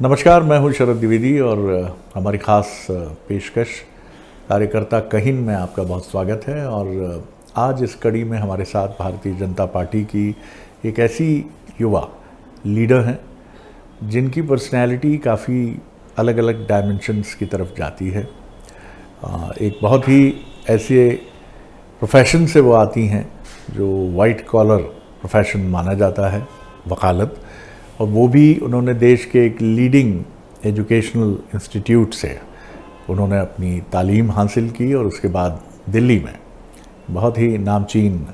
नमस्कार, मैं हूं शरद द्विवेदी और हमारी ख़ास पेशकश कार्यकर्ता कहिन में आपका बहुत स्वागत है। और आज इस कड़ी में हमारे साथ भारतीय जनता पार्टी की एक ऐसी युवा लीडर हैं जिनकी पर्सनैलिटी काफ़ी अलग अलग डायमेंशंस की तरफ जाती है। एक बहुत ही ऐसे प्रोफेशन से वो आती हैं जो वाइट कॉलर प्रोफेशन माना जाता है, वकालत, और वो भी उन्होंने देश के एक लीडिंग एजुकेशनल इंस्टीट्यूट से उन्होंने अपनी तालीम हासिल की और उसके बाद दिल्ली में बहुत ही नामचीन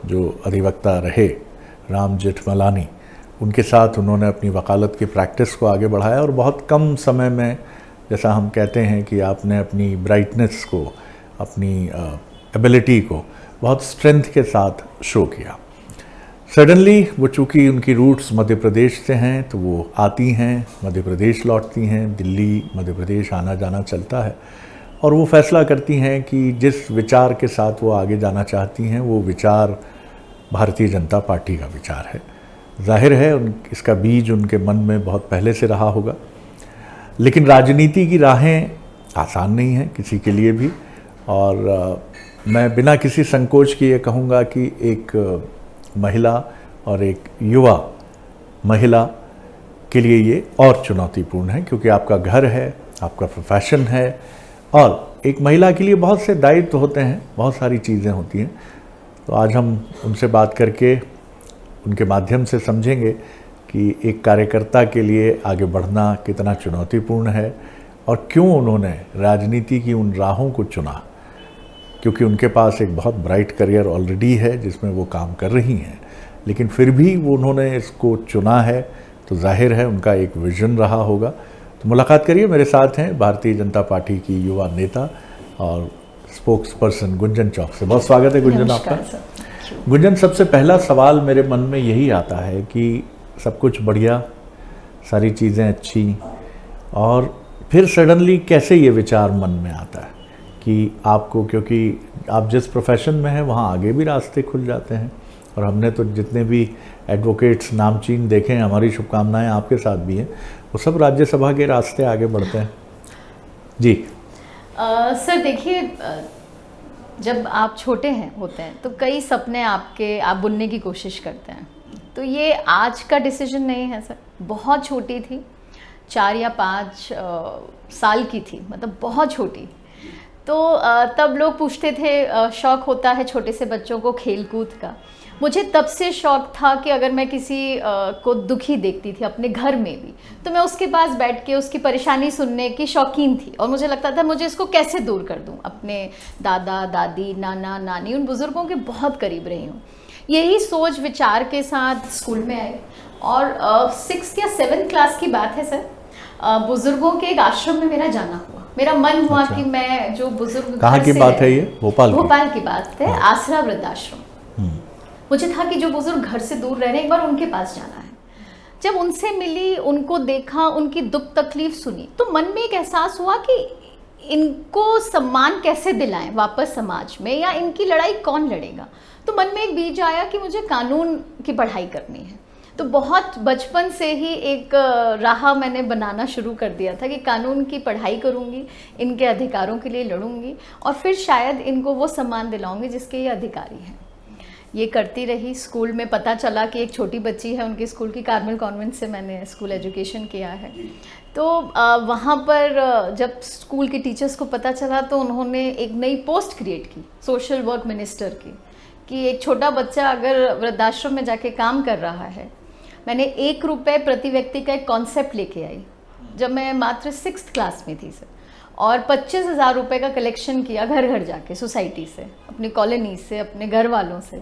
जो अधिवक्ता रहे राम जेठमलानी, उनके साथ उन्होंने अपनी वकालत की प्रैक्टिस को आगे बढ़ाया और बहुत कम समय में, जैसा हम कहते हैं कि आपने अपनी ब्राइटनेस को, अपनी एबिलिटी को बहुत स्ट्रेंथ के साथ शो किया। सडनली वो, चूँकि उनकी रूट्स मध्य प्रदेश से हैं, तो वो आती हैं, मध्य प्रदेश लौटती हैं, दिल्ली मध्य प्रदेश आना जाना चलता है और वो फैसला करती हैं कि जिस विचार के साथ वो आगे जाना चाहती हैं वो विचार भारतीय जनता पार्टी का विचार है। जाहिर है इसका बीज उनके मन में बहुत पहले से रहा होगा, लेकिन राजनीति की राहें आसान नहीं हैं किसी के लिए भी। और मैं बिना किसी संकोच के ये कहूँगा कि एक महिला और एक युवा महिला के लिए ये और चुनौतीपूर्ण है, क्योंकि आपका घर है, आपका प्रोफेशन है और एक महिला के लिए बहुत से दायित्व होते हैं, बहुत सारी चीज़ें होती हैं। तो आज हम उनसे बात करके उनके माध्यम से समझेंगे कि एक कार्यकर्ता के लिए आगे बढ़ना कितना चुनौतीपूर्ण है और क्यों उन्होंने राजनीति की उन राहों को चुना, क्योंकि उनके पास एक बहुत ब्राइट करियर ऑलरेडी है जिसमें वो काम कर रही हैं, लेकिन फिर भी वो उन्होंने इसको चुना है, तो जाहिर है उनका एक विजन रहा होगा। तो मुलाकात करिए, मेरे साथ हैं भारतीय जनता पार्टी की युवा नेता और स्पोक्स पर्सन गुंजन चौक से। बहुत स्वागत है गुंजन आपका। गुंजन, सबसे पहला सवाल मेरे मन में यही आता है कि सब कुछ बढ़िया, सारी चीज़ें अच्छी, और फिर सडनली कैसे ये विचार मन में आता है कि आपको, क्योंकि आप जिस प्रोफेशन में हैं वहाँ आगे भी रास्ते खुल जाते हैं, और हमने तो जितने भी एडवोकेट्स नामचीन देखे हैं, हमारी शुभकामनाएं आपके साथ भी हैं, वो सब राज्यसभा के रास्ते आगे बढ़ते हैं। जी सर देखिए, जब आप छोटे होते हैं तो कई सपने आप बुनने की कोशिश करते हैं। तो ये आज का डिसीजन नहीं है सर, बहुत छोटी थी, 4 या 5 साल की थी, मतलब बहुत छोटी। तो तब लोग पूछते थे, शौक़ होता है छोटे से बच्चों को खेल कूद का। मुझे तब से शौक़ था कि अगर मैं किसी को दुखी देखती थी अपने घर में भी, तो मैं उसके पास बैठ के उसकी परेशानी सुनने की शौकीन थी, और मुझे लगता था मुझे इसको कैसे दूर कर दूं। अपने दादा दादी, नाना नानी, उन बुज़ुर्गों के बहुत करीब रही हूँ। यही सोच विचार के साथ स्कूल में आई, और 6th या 7th क्लास की बात है सर, बुज़ुर्गों के एक आश्रम में मेरा जाना हुआ। मेरा मन हुआ कि मैं जो बुज़ुर्ग, कहाँ की बात है ये? भोपाल की बात है, आसरा वृद्धाश्रम। मुझे था कि जो बुजुर्ग घर से दूर रह रहे हैं, एक बार उनके पास जाना है। जब उनसे मिली, उनको देखा, उनकी दुख तकलीफ सुनी, तो मन में एक एहसास हुआ कि इनको सम्मान कैसे दिलाएं वापस समाज में, या इनकी लड़ाई कौन लड़ेगा। तो मन में एक बीज आया कि मुझे कानून की पढ़ाई करनी है। तो बहुत बचपन से ही एक राह मैंने बनाना शुरू कर दिया था कि कानून की पढ़ाई करूँगी, इनके अधिकारों के लिए लड़ूंगी, और फिर शायद इनको वो सम्मान दिलाऊंगी जिसके ये अधिकारी हैं। ये करती रही। स्कूल में पता चला कि एक छोटी बच्ची है, उनके स्कूल की कार्मेल कॉन्वेंट से मैंने स्कूल एजुकेशन किया है। तो वहाँ पर जब स्कूल के टीचर्स को पता चला, तो उन्होंने एक नई पोस्ट क्रिएट की, सोशल वर्क मिनिस्टर की, कि एक छोटा बच्चा अगर वृद्धाश्रम में जाके काम कर रहा है। मैंने 1 रुपये प्रति व्यक्ति का एक कॉन्सेप्ट लेके आई जब मैं मात्र 6th क्लास में थी सर, और 25,000 रुपये का कलेक्शन किया घर घर जाके, सोसाइटी से, अपनी कॉलोनी से, अपने घर वालों से,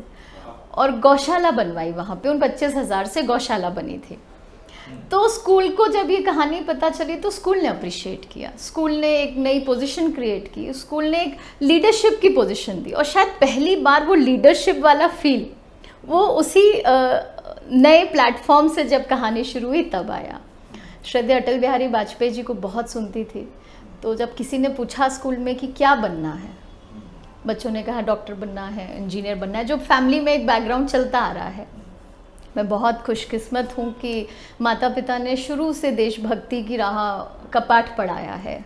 और गौशाला बनवाई। वहाँ पे उन 25,000 से गौशाला बनी थी। तो स्कूल को जब ये कहानी पता चली, तो स्कूल ने अप्रिशिएट किया, स्कूल ने एक नई पोजीशन क्रिएट की, स्कूल ने एक लीडरशिप की पोजीशन दी, और शायद पहली बार वो लीडरशिप वाला फील वो उसी नए प्लेटफॉर्म से जब कहानी शुरू हुई तब आया। श्रद्धेय अटल बिहारी वाजपेयी जी को बहुत सुनती थी, तो जब किसी ने पूछा स्कूल में कि क्या बनना है, बच्चों ने कहा डॉक्टर बनना है, इंजीनियर बनना है, जो फैमिली में एक बैकग्राउंड चलता आ रहा है। मैं बहुत खुशकिस्मत हूँ कि माता पिता ने शुरू से देशभक्ति की राह का पाठ पढ़ाया है।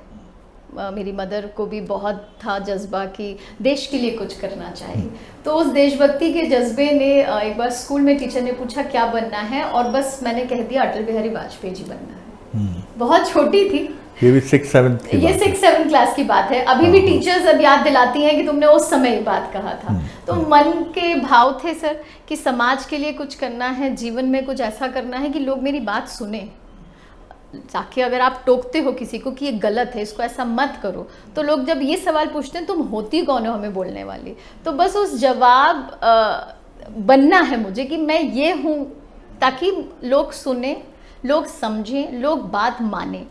मेरी मदर को भी बहुत था जज्बा कि देश के लिए कुछ करना चाहिए, तो उस देशभक्ति के जज्बे ने एक बार स्कूल में टीचर ने पूछा क्या बनना है, और बस मैंने कह दिया अटल बिहारी वाजपेयी जी बनना है। बहुत छोटी थी, ये भी 6-7 की ये 6-7 क्लास की बात है। अभी भी टीचर्स अब याद दिलाती हैं कि तुमने उस समय ये बात कहा था। तो मन के भाव थे सर कि समाज के लिए कुछ करना है, जीवन में कुछ ऐसा करना है कि लोग मेरी बात सुने। ताकि अगर आप टोकते हो किसी को कि ये गलत है, इसको ऐसा मत करो, तो लोग जब ये सवाल पूछते हैं तुम होती कौन हो हमें बोलने वाली, तो बस उस जवाब बनना है मुझे कि मैं ये हूँ, ताकि लोग सुने, लोग समझें, लोग बात माने।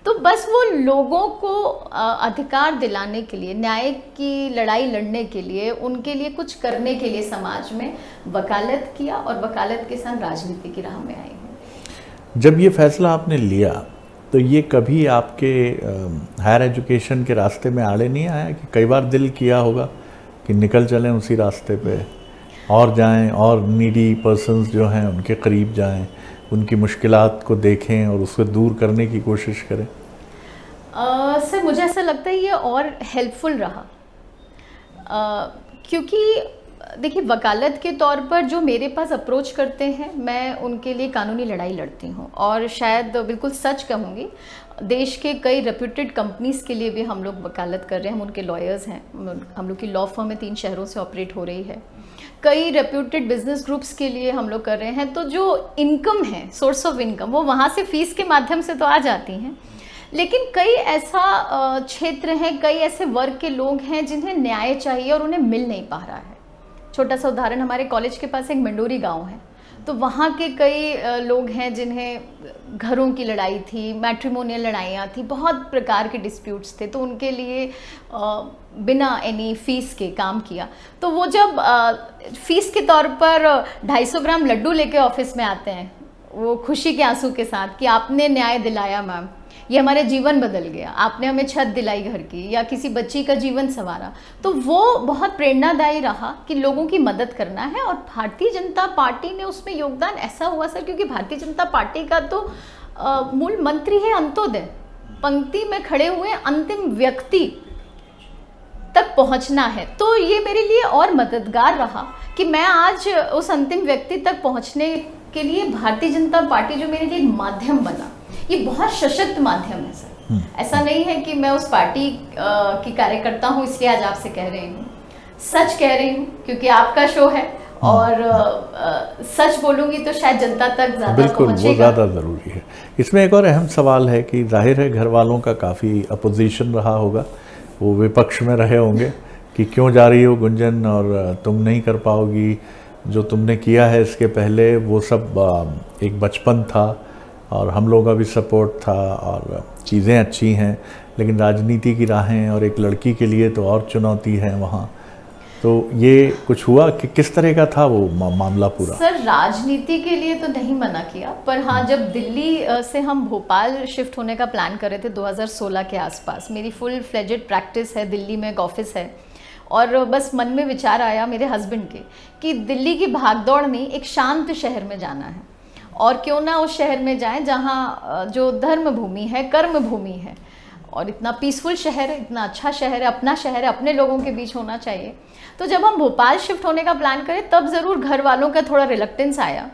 तो बस वो लोगों को अधिकार दिलाने के लिए, न्याय की लड़ाई लड़ने के लिए, उनके लिए कुछ करने के लिए समाज में वकालत किया, और वकालत के साथ राजनीति की राह में आई हूँ। जब ये फैसला आपने लिया तो ये कभी आपके हायर एजुकेशन के रास्ते में आड़े नहीं आया कि कई बार दिल किया होगा कि निकल चलें उसी रास्ते पे और जाएं, और नीडी पर्सन्स जो हैं उनके करीब जाएं, उनकी मुश्किलात को देखें और उसको दूर करने की कोशिश करें? सर मुझे ऐसा लगता है ये और हेल्पफुल रहा, क्योंकि देखिए वकालत के तौर पर जो मेरे पास अप्रोच करते हैं, मैं उनके लिए कानूनी लड़ाई लड़ती हूँ, और शायद बिल्कुल सच कहूँगी देश के कई रेप्यूटेड कंपनीज़ के लिए भी हम लोग वकालत कर रहे हैं। हम उनके लॉयर्स हैं, हम लोग की लॉ फर्म में 3 शहरों से ऑपरेट हो रही है। कई रेप्यूटेड बिजनेस ग्रुप्स के लिए हम लोग कर रहे हैं। तो जो इनकम है, सोर्स ऑफ इनकम, वो वहाँ से फीस के माध्यम से तो आ जाती हैं, लेकिन कई ऐसा क्षेत्र हैं, कई ऐसे वर्ग के लोग हैं जिन्हें न्याय चाहिए और उन्हें मिल नहीं पा रहा है। छोटा सा उदाहरण, हमारे कॉलेज के पास एक मंडोरी गांव है, तो वहाँ के कई लोग हैं जिन्हें घरों की लड़ाई थी, मैट्रिमोनियल लड़ाइयाँ थी, बहुत प्रकार के डिस्प्यूट्स थे, तो उनके लिए बिना एनी फीस के काम किया। तो वो जब फीस के तौर पर 250 ग्राम लड्डू लेके ऑफिस में आते हैं, वो खुशी के आंसू के साथ कि आपने न्याय दिलाया मैम, ये हमारे जीवन बदल गया, आपने हमें छत दिलाई घर की, या किसी बच्ची का जीवन संवारा, तो वो बहुत प्रेरणादायी रहा कि लोगों की मदद करना है। और भारतीय जनता पार्टी ने उसमें योगदान ऐसा हुआ सर, क्योंकि भारतीय जनता पार्टी का तो मूल मंत्री है अंत्योदय, पंक्ति में खड़े हुए अंतिम व्यक्ति तक पहुंचना है। तो ये मेरे लिए और मददगार रहा कि मैं आज उस अंतिम व्यक्ति तक पहुंचने के लिए भारतीय जनता पार्टी जो मेरे लिए एक माध्यम बना, ये बहुत सशक्त माध्यम है सर। ऐसा नहीं है कि मैं उस पार्टी की कार्यकर्ता हूँ इसलिए आज आपसे कह रही हूँ, सच कह रही हूँ क्योंकि आपका शो है, और सच बोलूँगी तो शायद जनता तक ज़्यादा बिल्कुल पहुँचेगा। वो ज़्यादा ज़रूरी है। इसमें एक और अहम सवाल है कि जाहिर है घर वालों का काफ़ी अपोजिशन रहा होगा, वो विपक्ष में रहे होंगे कि क्यों जा रही हो गुंजन, और तुम नहीं कर पाओगी, जो तुमने किया है इसके पहले वो सब एक बचपन था और हम लोगों का भी सपोर्ट था और चीज़ें अच्छी हैं, लेकिन राजनीति की राहें और एक लड़की के लिए तो और चुनौती है वहाँ। तो ये कुछ हुआ कि किस तरह का था वो मामला पूरा? सर राजनीति के लिए तो नहीं मना किया, पर हाँ जब दिल्ली से हम भोपाल शिफ्ट होने का प्लान कर रहे थे 2016 के आसपास, मेरी फुल फ्लेजेड प्रैक्टिस है, दिल्ली में एक ऑफिस है, और बस मन में विचार आया मेरे हस्बैंड के कि दिल्ली की भागदौड़ नहीं, एक शांत शहर में जाना है, और क्यों ना उस शहर में जाएं जहाँ जो धर्म भूमि है, कर्म भूमि है, और इतना पीसफुल शहर है, इतना अच्छा शहर है, अपना शहर है, अपने लोगों के बीच होना चाहिए। तो जब हम भोपाल शिफ्ट होने का प्लान करें तब ज़रूर घर वालों का थोड़ा रिलक्टेंस आया,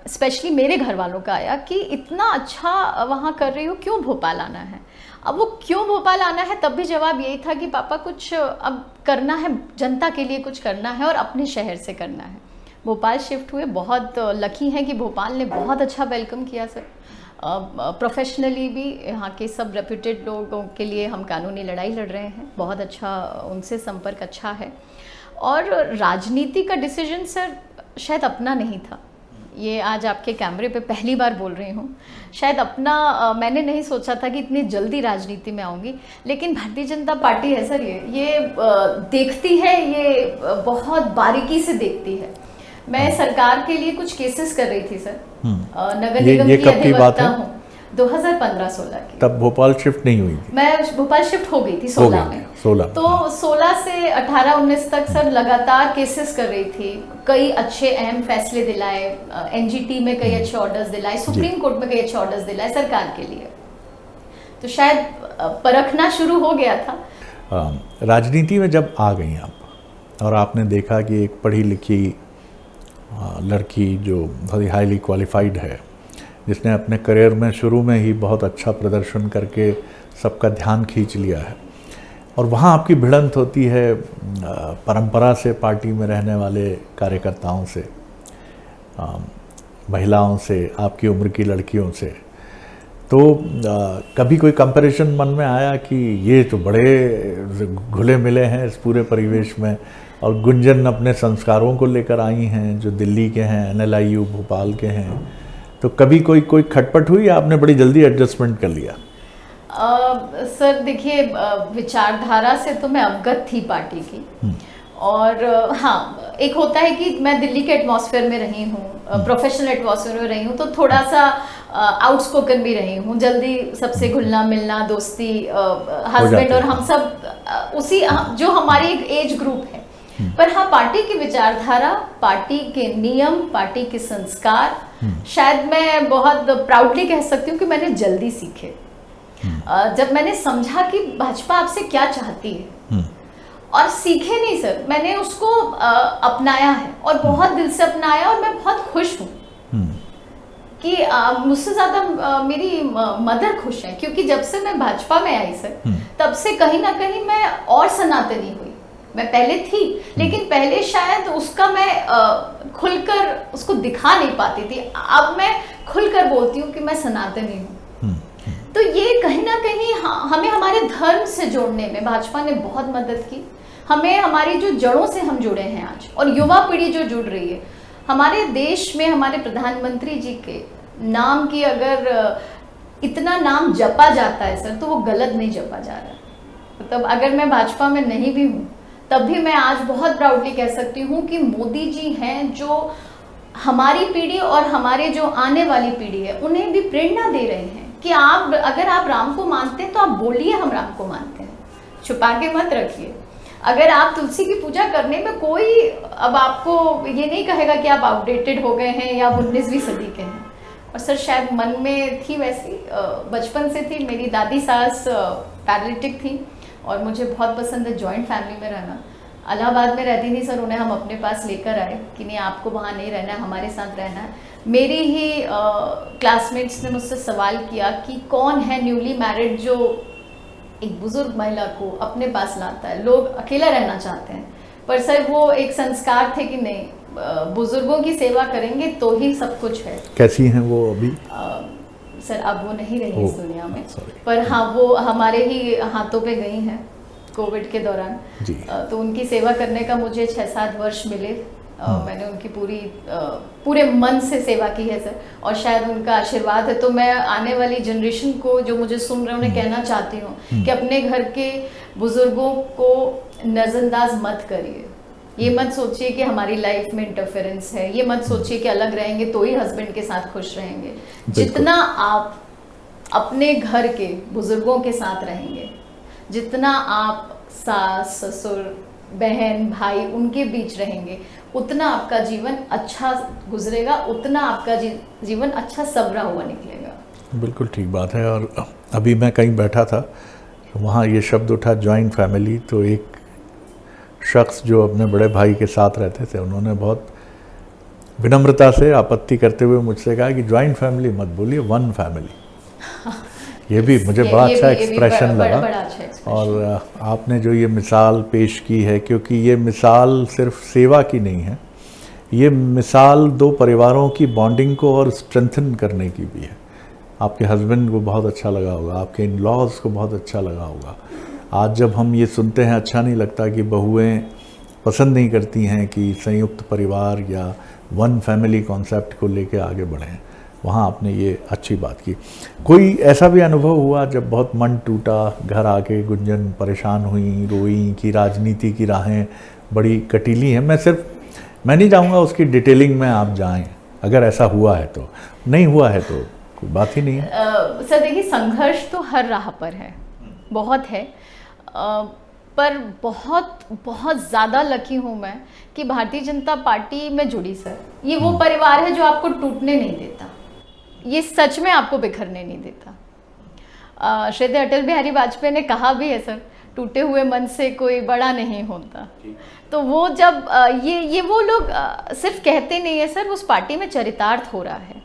स्पेशली मेरे घर वालों का आया कि इतना अच्छा वहाँ कर रही हो, क्यों भोपाल आना है। अब वो क्यों भोपाल आना है, तब भी जवाब यही था कि पापा कुछ अब करना है, जनता के लिए कुछ करना है और अपने शहर से करना है। भोपाल शिफ्ट हुए, बहुत लकी हैं कि भोपाल ने बहुत अच्छा वेलकम किया सर। प्रोफेशनली भी यहाँ के सब रेप्यूटेड लोगों के लिए हम कानूनी लड़ाई लड़ रहे हैं, बहुत अच्छा उनसे संपर्क अच्छा है। और राजनीति का डिसीजन सर शायद अपना नहीं था, ये आज आपके कैमरे पे पहली बार बोल रही हूँ, शायद अपना मैंने नहीं सोचा था कि इतनी जल्दी राजनीति में आऊँगी, लेकिन भारतीय जनता पार्टी है सर, ये देखती है, ये बहुत बारीकी से देखती है। मैं सरकार के लिए कुछ केसेस कर रही थी सर, नगर निगम की अधिवक्ता हूँ, 2015-16 की। तब भोपाल शिफ्ट नहीं हुई थी? मैं भोपाल शिफ्ट हो गई थी हो 16 गई में। 16 तो 16 से 18-19 तक सर लगातार केसेस कर रही थी, कई अच्छे अहम फैसले दिलाए, एनजीटी में कई अच्छे ऑर्डर्स दिलाए, सुप्रीम कोर्ट में कई अच्छे ऑर्डर्स दिलाए सरकार के लिए, तो शायद परखना शुरू हो गया था। राजनीति में जब आ गई आप और आपने देखा कि एक पढ़ी लिखी लड़की जो बहुत हाईली क्वालिफाइड है, जिसने अपने करियर में शुरू में ही बहुत अच्छा प्रदर्शन करके सबका ध्यान खींच लिया है, और वहाँ आपकी भिड़ंत होती है परंपरा से पार्टी में रहने वाले कार्यकर्ताओं से, महिलाओं से, आपकी उम्र की लड़कियों से, तो कभी कोई कंपैरिजन मन में आया कि ये तो बड़े घुले मिले हैं इस पूरे परिवेश में, और गुंजन अपने संस्कारों को लेकर आई हैं जो दिल्ली के हैं, NLIU भोपाल के हैं, तो कभी कोई खटपट हुई या आपने बड़ी जल्दी एडजस्टमेंट कर लिया? सर देखिए, विचारधारा से तो मैं अवगत थी पार्टी की, और हाँ, एक होता है कि मैं दिल्ली के एटमॉस्फेयर में रही हूँ, प्रोफेशनल एटमॉस्फेयर में रही हूँ, तो थोड़ा सा आउटस्पोकन भी रही हूँ, जल्दी सबसे घुलना मिलना, दोस्ती, हस्बैंड और हम सब उसी जो हमारी एक एज ग्रुप है। पर हाँ, पार्टी की विचारधारा, पार्टी के नियम, पार्टी के संस्कार, शायद मैं बहुत प्राउडली कह सकती हूँ कि मैंने जल्दी सीखे। जब मैंने समझा कि भाजपा आपसे क्या चाहती है, और सीखे नहीं सर, मैंने उसको अपनाया है और बहुत दिल से अपनाया, और मैं बहुत खुश हूँ कि मुझसे ज़्यादा मेरी मदर खुश है, क्योंकि जब से मैं भाजपा में आई सर, तब से कहीं ना कहीं मैं और सनातनी हुई। मैं पहले थी, लेकिन पहले शायद उसका मैं खुलकर उसको दिखा नहीं पाती थी, अब मैं खुलकर बोलती हूँ कि मैं सनातनी हूँ। तो ये कहीं ना कहीं हमें हमारे धर्म से जोड़ने में भाजपा ने बहुत मदद की, हमें हमारी जो जड़ों से हम जुड़े हैं आज, और युवा पीढ़ी जो जुड़ रही है हमारे देश में, हमारे प्रधानमंत्री जी के नाम की अगर इतना नाम जपा जाता है सर, तो वो गलत नहीं जपा जा रहा। मतलब अगर मैं भाजपा में नहीं भी हूँ, तब भी मैं आज बहुत प्राउडली कह सकती हूँ कि मोदी जी हैं जो हमारी पीढ़ी और हमारे जो आने वाली पीढ़ी है उन्हें भी प्रेरणा दे रहे हैं कि आप, अगर आप राम को मानते हैं तो आप बोलिए हम राम को मानते हैं, छुपा के मत रखिए। अगर आप तुलसी की पूजा करने में कोई अब आपको ये नहीं कहेगा कि आप आउटडेटेड हो गए हैं या 19वीं सदी के हैं। और सर शायद मन में थी वैसी, बचपन से थी। मेरी दादी सास पैरालिटिक थी और मुझे बहुत पसंद है जॉइंट फैमिली में रहना। इलाहाबाद में रहती थी सर, उन्हें हम अपने पास लेकर आए कि नहीं आपको वहाँ नहीं रहना है, हमारे साथ रहना है। मेरी ही क्लासमेट्स ने मुझसे सवाल किया कि कौन है न्यूली मैरिड जो एक बुजुर्ग महिला को अपने पास लाता है। लोग अकेला रहना चाहते हैं, पर सर वो एक संस्कार थे कि नहीं बुजुर्गों की सेवा करेंगे तो ही सब कुछ है। कैसी हैं वो अभी? सर अब वो नहीं रही इस दुनिया में, पर हाँ वो हमारे ही हाथों पे गई हैं कोविड के दौरान जी। तो उनकी सेवा करने का मुझे 6-7 वर्ष मिले। मैंने उनकी पूरे मन से सेवा की है सर, और शायद उनका आशीर्वाद है। तो मैं आने वाली जनरेशन को जो मुझे सुन रहे हैं उन्हें कहना चाहती हूँ कि अपने घर के बुजुर्गों को नज़रअंदाज मत करिए। ये मत सोचिए कि हमारी लाइफ में इंटरफेरेंस है, ये मत सोचिए कि अलग रहेंगे तो ही हस्बैंड के साथ खुश रहेंगे। जितना आप अपने घर के बुजुर्गों के साथ रहेंगे, जितना आप सास ससुर बहन भाई उनके बीच रहेंगे, उतना आपका जीवन अच्छा गुजरेगा, उतना आपका जीवन अच्छा सबरा हुआ निकलेगा। बिल्कुल ठीक बात है। और अभी मैं कहीं बैठा था तो वहाँ ये शब्द उठा जॉइंट फैमिली, तो एक शख्स जो अपने बड़े भाई के साथ रहते थे उन्होंने बहुत विनम्रता से आपत्ति करते हुए मुझसे कहा कि जॉइंट फैमिली मत बोलिए, वन फैमिली। ये भी मुझे बड़ा अच्छा एक्सप्रेशन लगा। और आपने जो ये मिसाल पेश की है, क्योंकि ये मिसाल सिर्फ सेवा की नहीं है, ये मिसाल दो परिवारों की बॉन्डिंग को और स्ट्रेंथन करने की भी है। आपके हस्बैंड को बहुत अच्छा लगा होगा, आपके इन लॉज को बहुत अच्छा लगा होगा। आज जब हम ये सुनते हैं अच्छा नहीं लगता कि बहुएं पसंद नहीं करती हैं कि संयुक्त परिवार या वन फैमिली कॉन्सेप्ट को लेके आगे बढ़ें। वहाँ आपने ये अच्छी बात की। कोई ऐसा भी अनुभव हुआ जब बहुत मन टूटा, घर आके गुंजन परेशान हुई, रोई कि राजनीति की राहें बड़ी कटीली हैं? मैं नहीं चाहूँगा उसकी डिटेलिंग में आप जाएं, अगर ऐसा हुआ है तो। नहीं हुआ है तो कोई बात ही नहीं है। सर देखिए, संघर्ष तो हर राह पर है, बहुत है, पर बहुत बहुत ज़्यादा लकी हूँ मैं कि भारतीय जनता पार्टी में जुड़ी सर। ये वो परिवार है जो आपको टूटने नहीं देता, ये सच में आपको बिखरने नहीं देता। श्रीमती अटल बिहारी वाजपेयी ने कहा भी है सर, टूटे हुए मन से कोई बड़ा नहीं होता। तो वो जब ये वो लोग सिर्फ कहते नहीं है सर, उस पार्टी में चरितार्थ हो रहा है।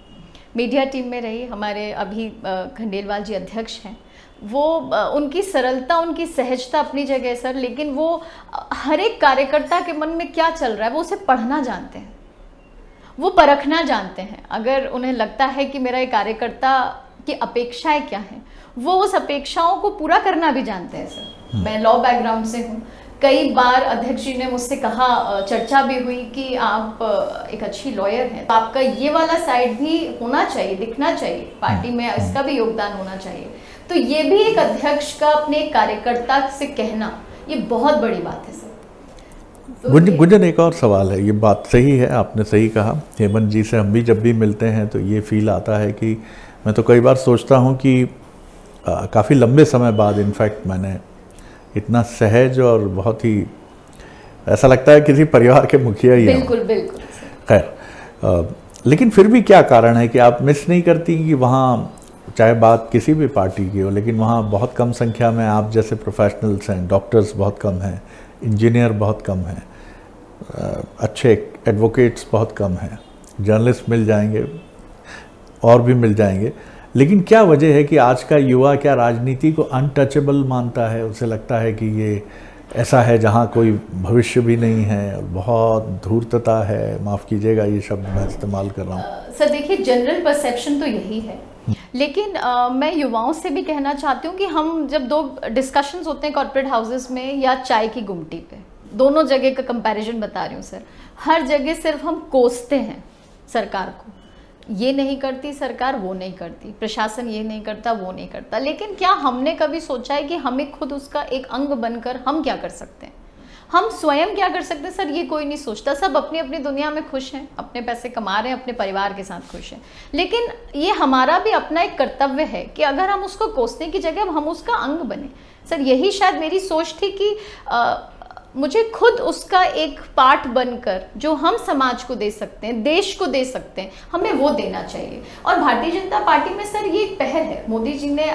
मीडिया टीम में रही हमारे अभी खंडेलवाल जी अध्यक्ष हैं, वो उनकी सरलता, उनकी सहजता अपनी जगह है सर, लेकिन वो हर एक कार्यकर्ता के मन में क्या चल रहा है वो उसे पढ़ना जानते हैं, वो परखना जानते हैं। अगर उन्हें लगता है कि मेरा एक कार्यकर्ता की अपेक्षाएं क्या हैं, वो उस अपेक्षाओं को पूरा करना भी जानते हैं सर। मैं लॉ बैकग्राउंड से हूँ, कई बार अध्यक्ष जी ने मुझसे कहा, चर्चा भी हुई कि आप एक अच्छी लॉयर हैं, तो आपका ये वाला साइड भी होना चाहिए, दिखना चाहिए पार्टी में, इसका भी योगदान होना चाहिए। तो ये भी एक अध्यक्ष का अपने एक कार्यकर्ता से कहना, ये बहुत बड़ी बात है सर। तो गुंजन, एक और सवाल है। ये बात सही है, आपने सही कहा। हेमंत जी से हम भी जब भी मिलते हैं तो ये फील आता है कि मैं तो कई बार सोचता हूँ कि काफ़ी लंबे समय बाद इनफैक्ट मैंने इतना सहज और बहुत ही ऐसा लगता है किसी परिवार के मुखिया ही हैं। बिल्कुल बिल्कुल। खैर, लेकिन फिर भी क्या कारण है कि आप मिस नहीं करती कि वहाँ, चाहे बात किसी भी पार्टी की हो, लेकिन वहाँ बहुत कम संख्या में आप जैसे प्रोफेशनल्स हैं, डॉक्टर्स बहुत कम हैं, इंजीनियर बहुत कम हैं, अच्छे एडवोकेट्स बहुत कम हैं, जर्नलिस्ट मिल जाएंगे और भी मिल जाएंगे, लेकिन क्या वजह है कि आज का युवा क्या राजनीति को अनटचेबल मानता है? उसे लगता है कि ये ऐसा है जहाँ कोई भविष्य भी नहीं है, बहुत धूर्तता है, माफ़ कीजिएगा ये शब्द मैं इस्तेमाल कर रहा हूँ। सर देखिए, जनरल परसेप्शन तो यही है, लेकिन मैं युवाओं से भी कहना चाहती हूँ कि हम जब दो डिस्कशंस होते हैं कॉर्पोरेट हाउसेस में या चाय की गुमटी पे, दोनों जगह का कंपैरिजन बता रही हूँ सर, हर जगह सिर्फ हम कोसते हैं सरकार को, ये नहीं करती सरकार, वो नहीं करती प्रशासन, ये नहीं करता, वो नहीं करता, लेकिन क्या हमने कभी सोचा है कि हमें खुद उसका एक अंग बनकर हम क्या कर सकते हैं, हम स्वयं क्या कर सकते हैं? सर ये कोई नहीं सोचता, सब अपनी अपनी दुनिया में खुश हैं, अपने पैसे कमा रहे हैं, अपने परिवार के साथ खुश हैं, लेकिन ये हमारा भी अपना एक कर्तव्य है कि अगर हम उसको कोसने की जगह हम उसका अंग बने। सर यही शायद मेरी सोच थी कि मुझे खुद उसका एक पार्ट बनकर जो हम समाज को दे सकते हैं, देश को दे सकते हैं, हमें वो देना चाहिए। और भारतीय जनता पार्टी में सर ये एक पहल है, मोदी जी ने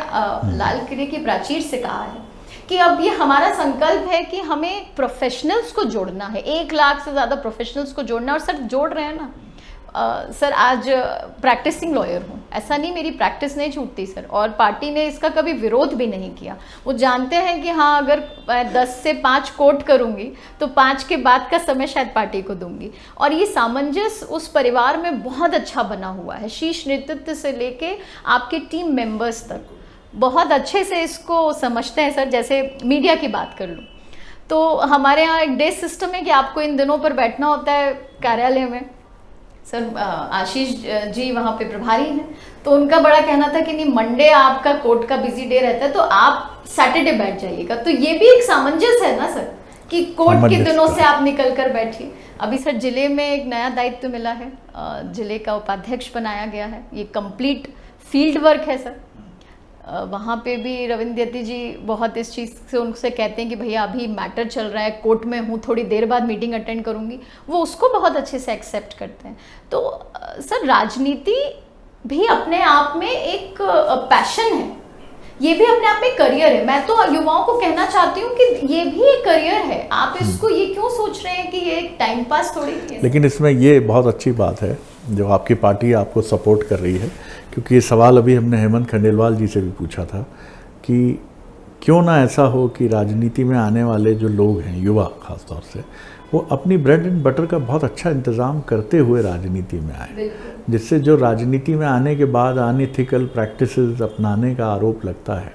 लाल किले की प्राचीर से कहा है कि अब ये हमारा संकल्प है कि हमें प्रोफेशनल्स को जोड़ना है, 1 लाख से ज़्यादा प्रोफेशनल्स को जोड़ना। और सर जोड़ रहे हैं ना सर, आज प्रैक्टिसिंग लॉयर हूँ, ऐसा नहीं मेरी प्रैक्टिस नहीं छूटती सर, और पार्टी ने इसका कभी विरोध भी नहीं किया। वो जानते हैं कि हाँ अगर मैं 10 से 5 कोट करूँगी तो 5 के बाद का समय शायद पार्टी को दूंगी। और ये सामंजस्य उस परिवार में बहुत अच्छा बना हुआ है, शीर्ष नेतृत्व से लेके आपके टीम मेंबर्स तक बहुत अच्छे से इसको समझते हैं सर। जैसे मीडिया की बात कर लूँ तो हमारे यहाँ एक डे सिस्टम है कि आपको इन दिनों पर बैठना होता है कार्यालय में। सर आशीष जी वहाँ पे प्रभारी हैं, तो उनका बड़ा कहना था कि नहीं मंडे आपका कोर्ट का बिजी डे रहता है तो आप सैटरडे बैठ जाइएगा। तो ये भी एक सामंजस्य है ना सर कि कोर्ट के दिनों से आप निकल कर बैठिए। अभी सर जिले में एक नया दायित्व मिला है, जिले का उपाध्यक्ष बनाया गया है, ये कंप्लीट फील्ड वर्क है सर। वहाँ पे भी रविंद्र यति जी बहुत इस चीज़ से उनसे कहते हैं कि भैया अभी मैटर चल रहा है, कोर्ट में हूँ, थोड़ी देर बाद मीटिंग अटेंड करूँगी, वो उसको बहुत अच्छे से एक्सेप्ट करते हैं। तो सर राजनीति भी अपने आप में एक पैशन है, ये भी अपने आप में करियर है। मैं तो युवाओं को कहना चाहती हूँ कि ये भी एक करियर है, आप इसको ये क्यों सोच रहे हैं कि ये एक टाइम पास थोड़ी है। लेकिन इसमें ये बहुत अच्छी बात है जो आपकी पार्टी आपको सपोर्ट कर रही है, क्योंकि ये सवाल अभी हमने हेमंत खंडेलवाल जी से भी पूछा था कि क्यों ना ऐसा हो कि राजनीति में आने वाले जो लोग हैं, युवा खास तौर से, वो अपनी ब्रेड एंड बटर का बहुत अच्छा इंतज़ाम करते हुए राजनीति में आए, जिससे जो राजनीति में आने के बाद अनएथिकल प्रैक्टिसेस अपनाने का आरोप लगता है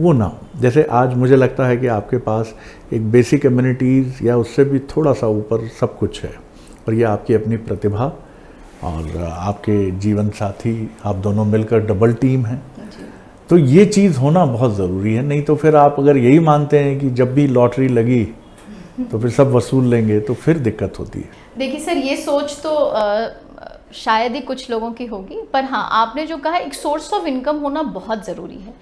वो ना हो। जैसे आज मुझे लगता है कि आपके पास एक बेसिक कम्युनिटीज़ या उससे भी थोड़ा सा ऊपर सब कुछ है, और ये आपकी अपनी प्रतिभा और आपके जीवन साथी, आप दोनों मिलकर डबल टीम हैं, तो ये चीज़ होना बहुत ज़रूरी है। नहीं तो फिर आप अगर यही मानते हैं कि जब भी लॉटरी लगी तो फिर सब वसूल लेंगे तो फिर दिक्कत होती है। देखिए सर ये सोच तो शायद ही कुछ लोगों की होगी, पर हाँ आपने जो कहा एक सोर्स ऑफ इनकम होना बहुत ज़रूरी है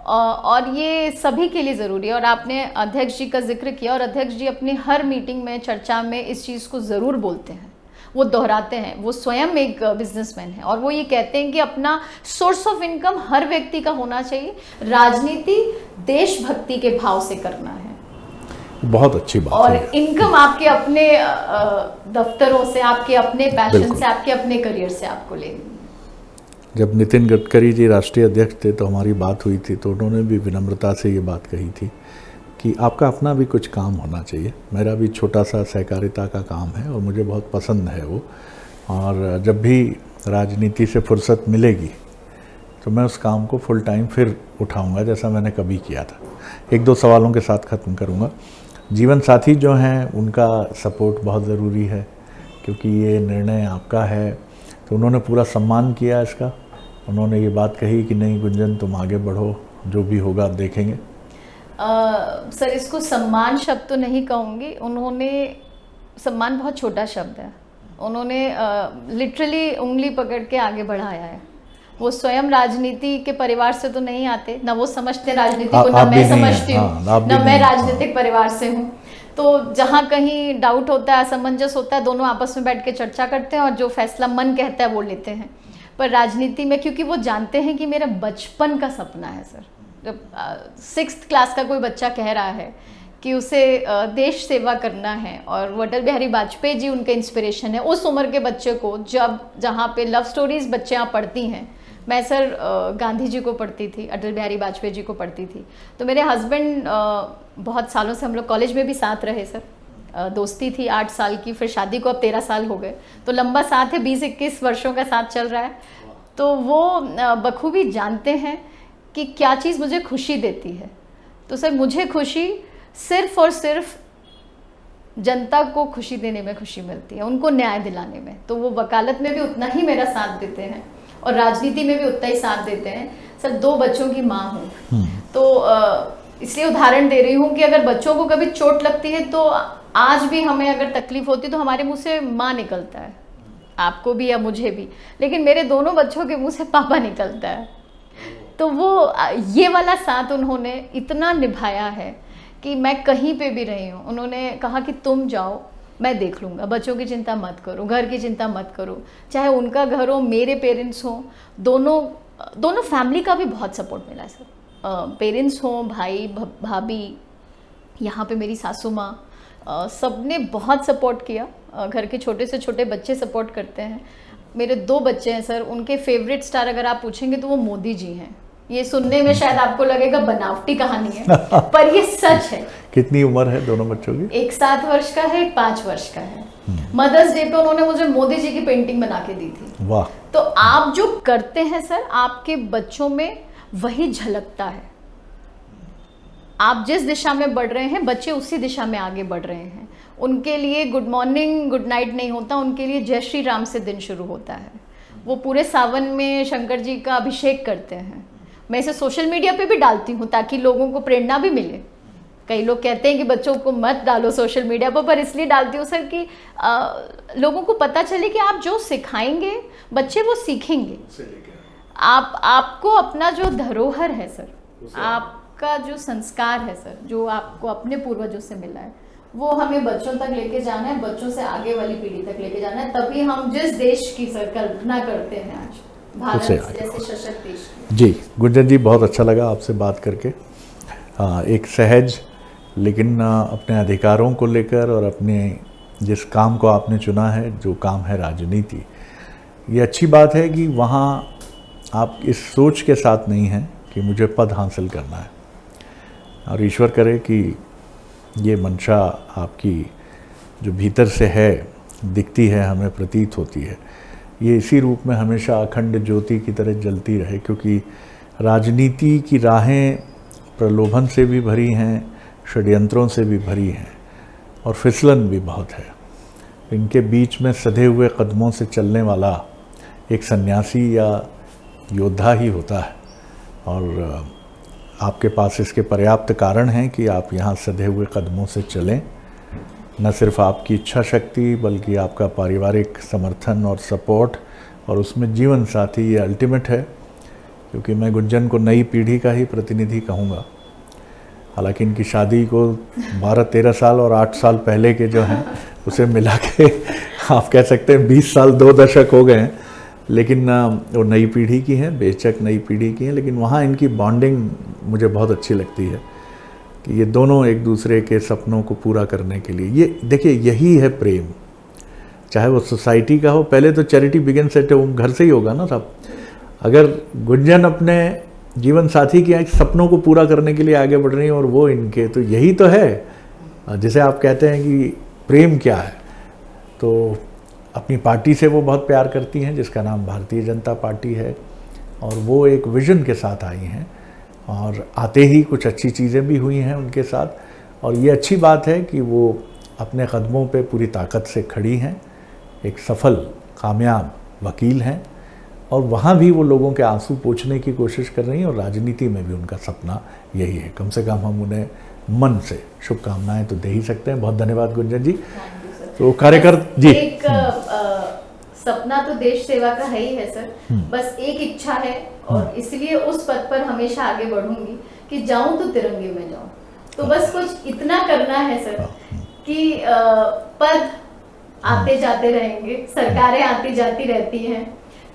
और ये सभी के लिए ज़रूरी है। और आपने अध्यक्ष जी का जिक्र किया और अध्यक्ष जी अपनी हर मीटिंग में चर्चा में इस चीज़ को ज़रूर बोलते हैं, वो दोहराते हैं। वो स्वयं एक बिजनेसमैन है और वो ये कहते हैं कि अपना सोर्स ऑफ इनकम हर व्यक्ति का होना चाहिए, राजनीति देशभक्ति के भाव से करना है। बहुत अच्छी बात और है। इनकम आपके अपने दफ्तरों से, आपके अपने पैशन से, आपके अपने करियर से आपको लेनी है। जब नितिन गडकरी जी राष्ट्रीय अध्यक्ष थे तो हमारी बात हुई थी, तो उन्होंने भी विनम्रता से ये बात कही थी कि आपका अपना भी कुछ काम होना चाहिए। मेरा भी छोटा सा सहकारिता का काम है और मुझे बहुत पसंद है वो, और जब भी राजनीति से फुर्सत मिलेगी तो मैं उस काम को फुल टाइम फिर उठाऊंगा, जैसा मैंने कभी किया था। एक दो सवालों के साथ ख़त्म करूंगा। जीवन साथी जो हैं उनका सपोर्ट बहुत ज़रूरी है, क्योंकि ये निर्णय आपका है, तो उन्होंने पूरा सम्मान किया इसका। उन्होंने ये बात कही कि नहीं गुंजन तुम आगे बढ़ो, जो भी होगा देखेंगे। सर इसको सम्मान शब्द तो नहीं कहूँगी, उन्होंने, सम्मान बहुत छोटा शब्द है, उन्होंने लिटरली उंगली पकड़ के आगे बढ़ाया है। वो स्वयं राजनीति के परिवार से तो नहीं आते, ना वो समझते राजनीति को, ना मैं समझती हूँ, ना मैं राजनीतिक परिवार से हूँ। तो जहाँ कहीं डाउट होता है, असमंजस होता है, दोनों आपस में बैठ के चर्चा करते हैं और जो फैसला मन कहता है वो लेते हैं। पर राजनीति में, क्योंकि वो जानते हैं कि मेरा बचपन का सपना है सर, जब 6th क्लास का कोई बच्चा कह रहा है कि उसे देश सेवा करना है, और वो अटल बिहारी वाजपेयी जी उनके इंस्पिरेशन है। उस उम्र के बच्चे को जब जहाँ पे लव स्टोरीज बच्चे यहाँ पढ़ती हैं, मैं सर गांधी जी को पढ़ती थी, अटल बिहारी वाजपेयी जी को पढ़ती थी। तो मेरे हस्बैंड बहुत सालों से हम लोग कॉलेज में भी साथ रहे सर, दोस्ती थी 8 साल की, फिर शादी को अब 13 साल हो गए, तो लंबा साथ है, 20-21 वर्षों का साथ चल रहा है। तो वो बखूबी जानते हैं कि क्या चीज़ मुझे खुशी देती है। तो सर मुझे खुशी सिर्फ और सिर्फ जनता को खुशी देने में खुशी मिलती है, उनको न्याय दिलाने में। तो वो वकालत में भी उतना ही मेरा साथ देते हैं और राजनीति में भी उतना ही साथ देते हैं। सर 2 बच्चों की माँ हूँ, तो इसलिए उदाहरण दे रही हूँ कि अगर बच्चों को कभी चोट लगती है तो आज भी हमें अगर तकलीफ होती है तो हमारे मुंह से माँ निकलता है, आपको भी या मुझे भी, लेकिन मेरे दोनों बच्चों के मुंह से पापा निकलता है। तो वो ये वाला साथ उन्होंने इतना निभाया है कि मैं कहीं पे भी रही हूँ, उन्होंने कहा कि तुम जाओ मैं देख लूँगा, बच्चों की चिंता मत करो, घर की चिंता मत करो। चाहे उनका घर हो, मेरे पेरेंट्स हों, दोनों फैमिली का भी बहुत सपोर्ट मिला है सर। पेरेंट्स हों, भाई भाभी, यहाँ पे मेरी सासू माँ, सब ने बहुत सपोर्ट किया। घर के छोटे से छोटे बच्चे सपोर्ट करते हैं। मेरे 2 बच्चे हैं सर, उनके फेवरेट स्टार अगर आप पूछेंगे तो वो मोदी जी हैं। ये सुनने में शायद आपको लगेगा बनावटी कहानी है, पर ये सच है। कितनी उम्र है दोनों बच्चों की? एक 7 वर्ष का है, एक 5 वर्ष का है। मदर्स डे पे उन्होंने मुझे मोदी जी की पेंटिंग बना के दी थी। वाह। तो आप जो करते हैं सर, आपके बच्चों में वही झलकता है। आप जिस दिशा में बढ़ रहे हैं, बच्चे उसी दिशा में आगे बढ़ रहे हैं। उनके लिए गुड मॉर्निंग गुड नाइट नहीं होता, उनके लिए जय श्री राम से दिन शुरू होता है। वो पूरे सावन में शंकर जी का अभिषेक करते हैं। मैं इसे सोशल मीडिया पे भी डालती हूँ ताकि लोगों को प्रेरणा भी मिले। कई लोग कहते हैं कि बच्चों को मत डालो सोशल मीडिया पर इसलिए डालती हूँ सर कि लोगों को पता चले कि आप जो सिखाएंगे बच्चे वो सीखेंगे। आपको अपना जो धरोहर है सर, आपका जो संस्कार है सर, जो आपको अपने पूर्वजों से मिला है, वो हमें बच्चों तक लेके जाना है, बच्चों से आगे वाली पीढ़ी तक लेके जाना है। तभी हम जिस देश की सर कल्पना करते हैं आज, भारत जैसे सशक्त देश। जी गुंजन जी, बहुत अच्छा लगा आपसे बात करके। एक सहज लेकिन अपने अधिकारों को लेकर और अपने जिस काम को आपने चुना है, जो काम है राजनीति, ये अच्छी बात है कि वहाँ आप इस सोच के साथ नहीं हैं कि मुझे पद हासिल करना है। और ईश्वर करे कि ये मंशा आपकी जो भीतर से है, दिखती है, हमें प्रतीत होती है, ये इसी रूप में हमेशा अखंड ज्योति की तरह जलती रहे। क्योंकि राजनीति की राहें प्रलोभन से भी भरी हैं, षड्यंत्रों से भी भरी हैं और फिसलन भी बहुत है। इनके बीच में सधे हुए कदमों से चलने वाला एक सन्यासी या योद्धा ही होता है। और आपके पास इसके पर्याप्त कारण हैं कि आप यहाँ सधे हुए कदमों से चलें। न सिर्फ आपकी इच्छा शक्ति बल्कि आपका पारिवारिक समर्थन और सपोर्ट और उसमें जीवन साथी ये अल्टीमेट है, क्योंकि मैं गुंजन को नई पीढ़ी का ही प्रतिनिधि कहूँगा। हालांकि इनकी शादी को 12-13 साल और 8 साल पहले के जो हैं उसे मिला के आप कह सकते हैं 20 साल 2 दशक हो गए हैं, लेकिन वो नई पीढ़ी की हैं, बेशक नई पीढ़ी की हैं, लेकिन वहाँ इनकी बॉन्डिंग मुझे बहुत अच्छी लगती है कि ये दोनों एक दूसरे के सपनों को पूरा करने के लिए, ये देखिए यही है प्रेम, चाहे वो सोसाइटी का हो। पहले तो चैरिटी बिगिंस एट होम, घर से ही होगा ना सब। अगर गुंजन अपने जीवन साथी के सपनों को पूरा करने के लिए आगे बढ़ रही है और वो इनके, तो यही तो है जिसे आप कहते हैं कि प्रेम क्या है। तो अपनी पार्टी से वो बहुत प्यार करती हैं जिसका नाम भारतीय जनता पार्टी है, और वो एक विज़न के साथ आई हैं और आते ही कुछ अच्छी चीज़ें भी हुई हैं उनके साथ। और ये अच्छी बात है कि वो अपने कदमों पे पूरी ताकत से खड़ी हैं, एक सफल कामयाब वकील हैं, और वहाँ भी वो लोगों के आंसू पोंछने की कोशिश कर रही हैं, और राजनीति में भी उनका सपना यही है। कम से कम हम उन्हें मन से शुभकामनाएं तो दे ही सकते हैं। बहुत धन्यवाद गुंजन जी। तो कार्यकर्ता जी, एक सपना तो देश सेवा का है ही है सर, बस एक इच्छा है और इसलिए उस पद पर हमेशा आगे बढ़ूंगी कि जाऊं तो तिरंगे में जाऊं। तो बस कुछ इतना करना है सर कि पद आते जाते रहेंगे, सरकारें आती जाती रहती हैं,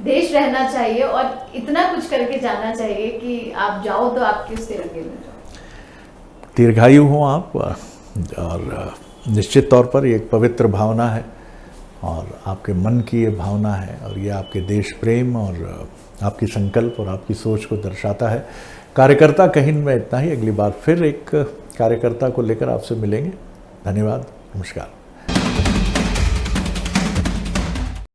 देश रहना चाहिए और इतना कुछ करके जाना चाहिए कि आप जाओ तो आपके उस तिरंगे में जाओ। दीर्घायु हो आप, और निश्चित तौर पर ये एक पवित्र भावना है और आपके मन की ये भावना है, और ये आपके देश प्रेम और आपकी संकल्प और आपकी सोच को दर्शाता है। कार्यकर्ता कहीं में इतना ही। अगली बार फिर एक कार्यकर्ता को लेकर आपसे मिलेंगे। धन्यवाद, नमस्कार।